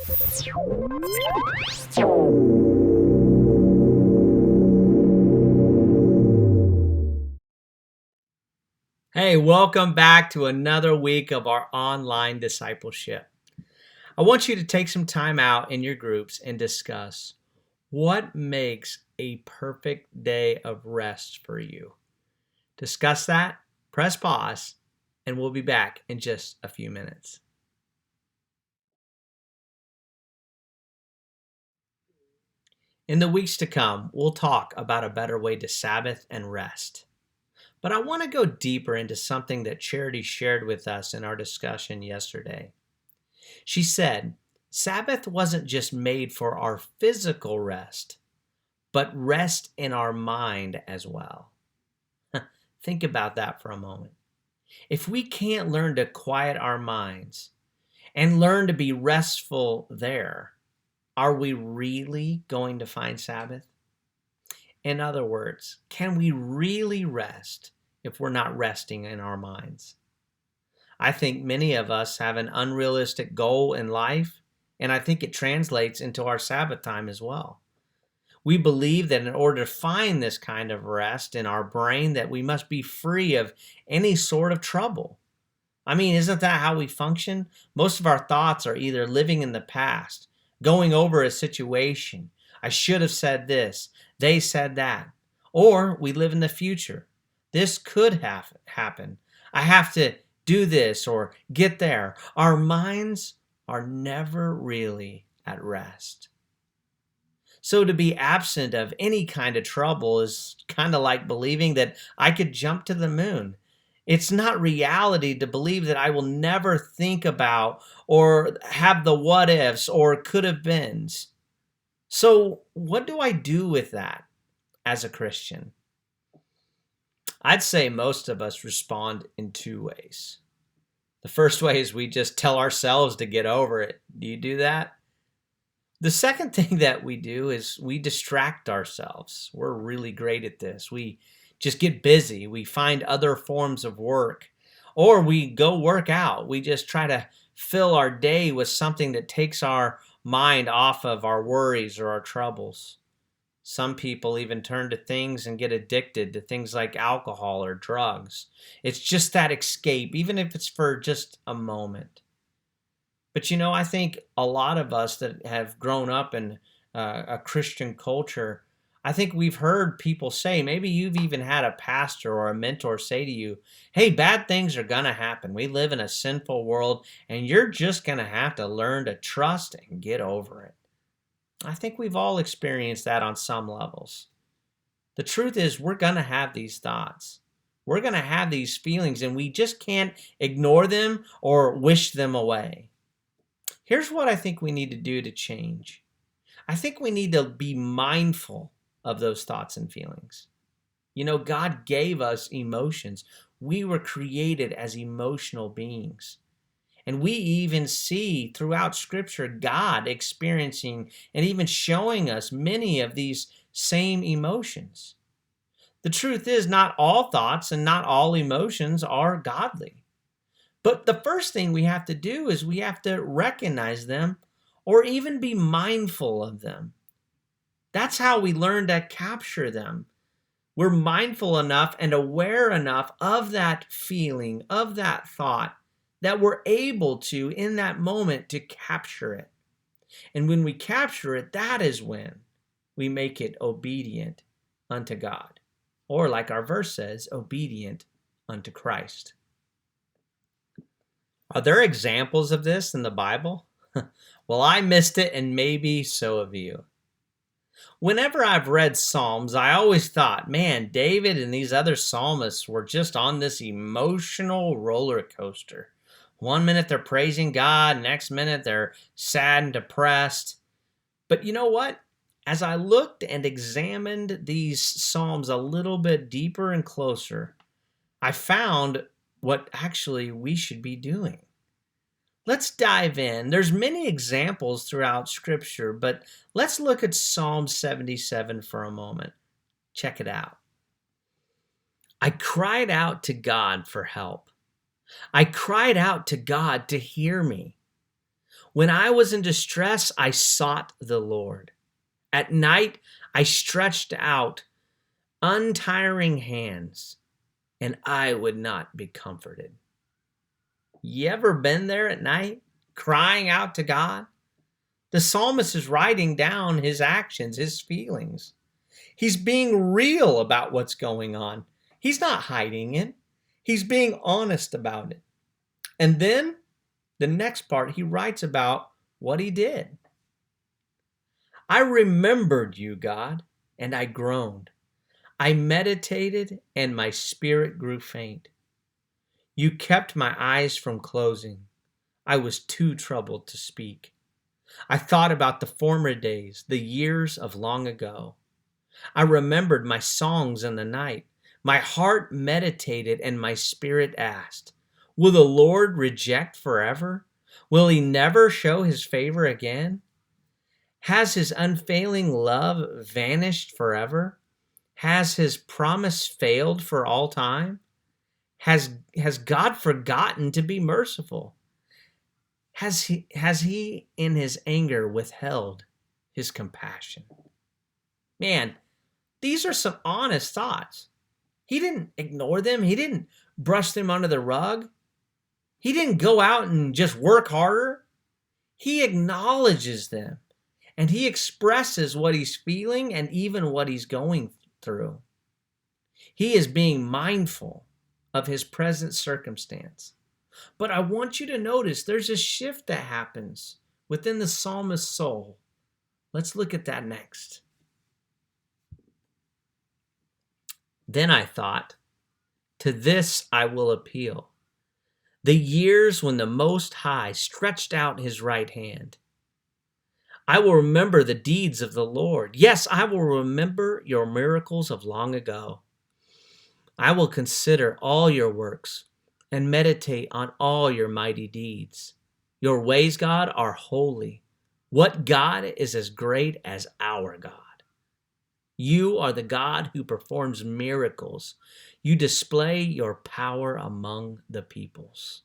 Hey, welcome back to another week of our online discipleship. I want you to take some time out in your groups and discuss what makes a perfect day of rest for you. Discuss that, press pause, and we'll be back in just a few minutes. In the weeks to come, we'll talk about a better way to Sabbath and rest. But I want to go deeper into something that Charity shared with us in our discussion yesterday. She said, Sabbath wasn't just made for our physical rest, but rest in our mind as well. Think about that for a moment. If we can't learn to quiet our minds and learn to be restful there, are we really going to find Sabbath? In other words, can we really rest if we're not resting in our minds? I think many of us have an unrealistic goal in life, and I think it translates into our Sabbath time as well. We believe that in order to find this kind of rest in our brain, that we must be free of any sort of trouble. I mean, isn't that how we function? Most of our thoughts are either living in the past, going over a situation. I should have said this. They said that. Or we live in the future. This could happen. I have to do this or get there. Our minds are never really at rest. So to be absent of any kind of trouble is kind of like believing that I could jump to the moon. It's not reality to believe that I will never think about or have the what ifs or could have beens. So what do I do with that as a Christian? I'd say most of us respond in two ways. The first way is we just tell ourselves to get over it. Do you do that? The second thing that we do is we distract ourselves. We're really great at this. We just get busy. We find other forms of work, or we go work out. We just try to fill our day with something that takes our mind off of our worries or our troubles. Some people even turn to things and get addicted to things like alcohol or drugs. It's just that escape, even if it's for just a moment. But I think a lot of us that have grown up in a Christian culture, I think we've heard people say, maybe you've even had a pastor or a mentor say to you, hey, bad things are going to happen. We live in a sinful world, and you're just going to have to learn to trust and get over it. I think we've all experienced that on some levels. The truth is, we're going to have these thoughts. We're going to have these feelings, and we just can't ignore them or wish them away. Here's what I think we need to do to change. I think we need to be mindful of those thoughts and feelings. God gave us emotions. We were created as emotional beings. And we even see throughout Scripture God experiencing and even showing us many of these same emotions. The truth is, not all thoughts and not all emotions are godly. But the first thing we have to do is we have to recognize them or even be mindful of them. That's how we learn to capture them. We're mindful enough and aware enough of that feeling, of that thought, that we're able to, in that moment, to capture it. And when we capture it, that is when we make it obedient unto God. Or like our verse says, obedient unto Christ. Are there examples of this in the Bible? Well, I missed it, and maybe so have you. Whenever I've read Psalms, I always thought, man, David and these other psalmists were just on this emotional roller coaster. One minute they're praising God, next minute they're sad and depressed. But you know what? As I looked and examined these Psalms a little bit deeper and closer, I found what actually we should be doing. Let's dive in. There's many examples throughout Scripture, but let's look at Psalm 77 for a moment. Check it out. I cried out to God for help. I cried out to God to hear me. When I was in distress, I sought the Lord. At night, I stretched out untiring hands, and I would not be comforted. You ever been there at night, crying out to God? The psalmist is writing down his actions, his feelings. He's being real about what's going on. He's not hiding it. He's being honest about it. And then the next part, he writes about what he did. I remembered you, God, and I groaned. I meditated, and my spirit grew faint. You kept my eyes from closing. I was too troubled to speak. I thought about the former days, the years of long ago. I remembered my songs in the night. My heart meditated, and my spirit asked, will the Lord reject forever? Will he never show his favor again? Has his unfailing love vanished forever? Has his promise failed for all time? Has God forgotten to be merciful? Has he in his anger withheld his compassion? Man, these are some honest thoughts. He didn't ignore them. He didn't brush them under the rug. He didn't go out and just work harder. He acknowledges them, and he expresses what he's feeling and even what he's going through. He is being mindful of his present circumstance. But I want you to notice there's a shift that happens within the psalmist's soul. Let's look at that next. Then I thought, to this I will appeal. The years when the Most High stretched out his right hand. I will remember the deeds of the Lord. Yes, I will remember your miracles of long ago. I will consider all your works and meditate on all your mighty deeds. Your ways, God, are holy. What God is as great as our God? You are the God who performs miracles. You display your power among the peoples.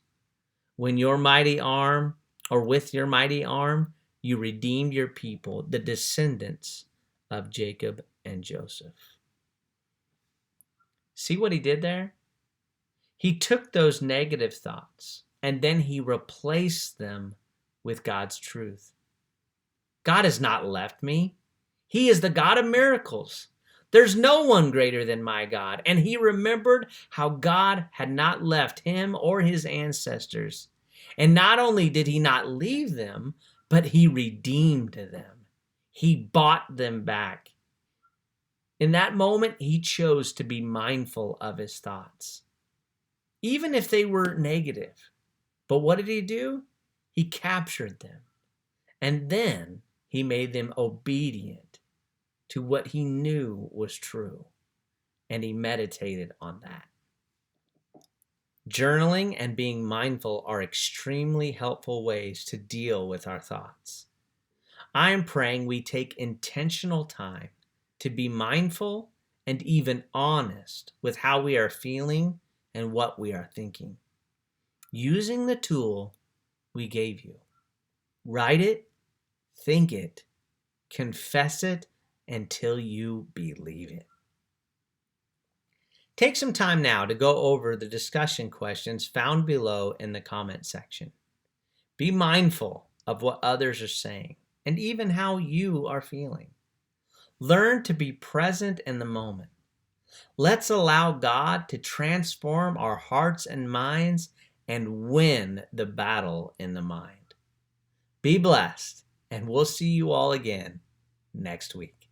With your mighty arm, you redeemed your people, the descendants of Jacob and Joseph. See what he did there? He took those negative thoughts and then he replaced them with God's truth. God has not left me. He is the God of miracles. There's no one greater than my God. And he remembered how God had not left him or his ancestors. And not only did he not leave them, but he redeemed them. He bought them back. In that moment, he chose to be mindful of his thoughts, even if they were negative. But what did he do? He captured them. And then he made them obedient to what he knew was true. And he meditated on that. Journaling and being mindful are extremely helpful ways to deal with our thoughts. I am praying we take intentional time to be mindful and even honest with how we are feeling and what we are thinking, using the tool we gave you. Write it, think it, confess it until you believe it. Take some time now to go over the discussion questions found below in the comment section. Be mindful of what others are saying and even how you are feeling. Learn to be present in the moment. Let's allow God to transform our hearts and minds and win the battle in the mind. Be blessed, and we'll see you all again next week.